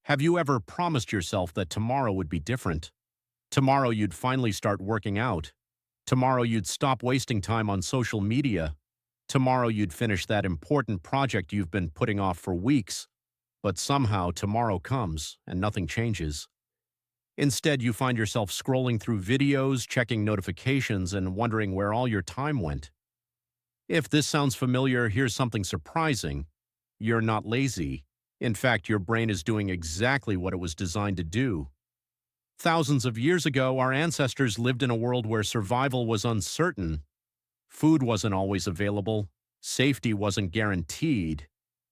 Have you ever promised yourself that tomorrow would be different? Tomorrow you'd finally start working out. Tomorrow you'd stop wasting time on social media. Tomorrow you'd finish that important project you've been putting off for weeks. But somehow tomorrow comes and nothing changes. Instead, you find yourself scrolling through videos, checking notifications, and wondering where all your time went. If this sounds familiar, here's something surprising. You're not lazy. In fact, your brain is doing exactly what it was designed to do. Thousands of years ago, our ancestors lived in a world where survival was uncertain. Food wasn't always available. Safety wasn't guaranteed.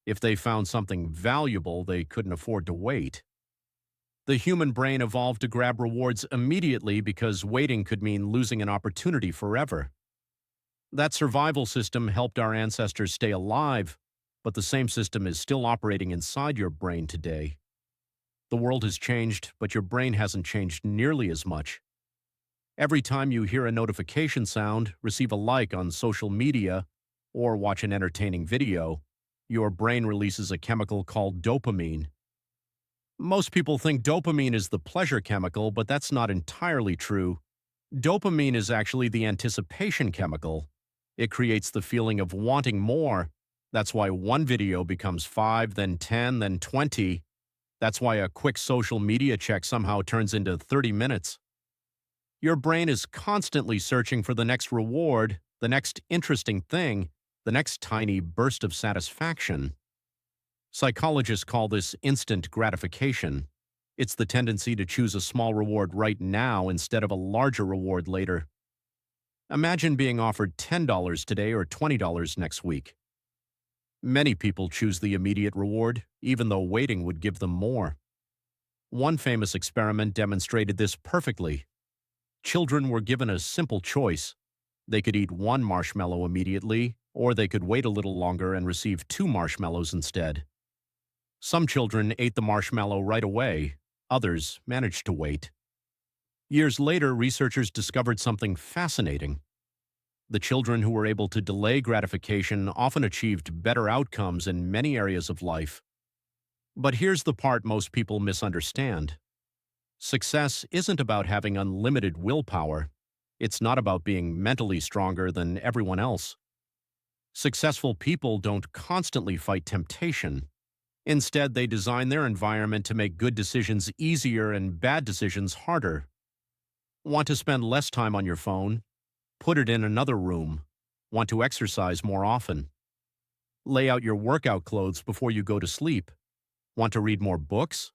If they found something valuable, they couldn't afford to wait. The human brain evolved to grab rewards immediately because waiting could mean losing an opportunity forever. That survival system helped our ancestors stay alive, but the same system is still operating inside your brain today. The world has changed, but your brain hasn't changed nearly as much. Every time you hear a notification sound, receive a like on social media, or watch an entertaining video, your brain releases a chemical called dopamine. Most people think dopamine is the pleasure chemical, but that's not entirely true. Dopamine is actually the anticipation chemical. It creates the feeling of wanting more. That's why one video becomes 5, then 10, then 20. That's why a quick social media check somehow turns into 30 minutes. Your brain is constantly searching for the next reward, the next interesting thing, the next tiny burst of satisfaction. Psychologists call this instant gratification. It's the tendency to choose a small reward right now instead of a larger reward later. Imagine being offered $10 today or $20 next week. Many people choose the immediate reward, even though waiting would give them more. One famous experiment demonstrated this perfectly. Children were given a simple choice. They could eat one marshmallow immediately, or they could wait a little longer and receive 2 marshmallows instead. Some children ate the marshmallow right away. Others managed to wait. Years later, researchers discovered something fascinating. The children who were able to delay gratification often achieved better outcomes in many areas of life. But here's the part most people misunderstand. Success isn't about having unlimited willpower. It's not about being mentally stronger than everyone else. Successful people don't constantly fight temptation. Instead, they design their environment to make good decisions easier and bad decisions harder. Want to spend less time on your phone? Put it in another room. Want to exercise more often? Lay out your workout clothes before you go to sleep. Want to read more books?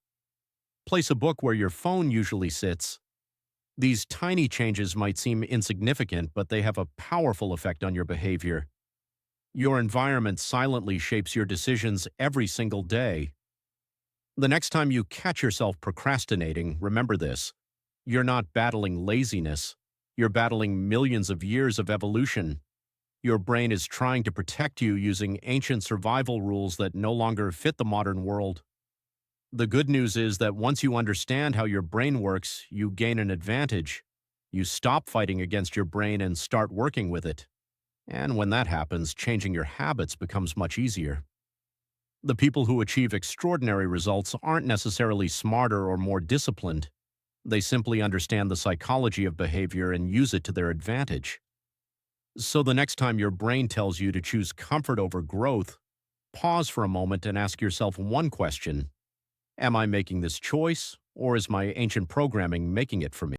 Place a book where your phone usually sits. These tiny changes might seem insignificant, but they have a powerful effect on your behavior. Your environment silently shapes your decisions every single day. The next time you catch yourself procrastinating, remember this. You're not battling laziness. You're battling millions of years of evolution. Your brain is trying to protect you using ancient survival rules that no longer fit the modern world. The good news is that once you understand how your brain works, you gain an advantage. You stop fighting against your brain and start working with it. And when that happens, changing your habits becomes much easier. The people who achieve extraordinary results aren't necessarily smarter or more disciplined. They simply understand the psychology of behavior and use it to their advantage. So the next time your brain tells you to choose comfort over growth, pause for a moment and ask yourself one question. Am I making this choice, or is my ancient programming making it for me?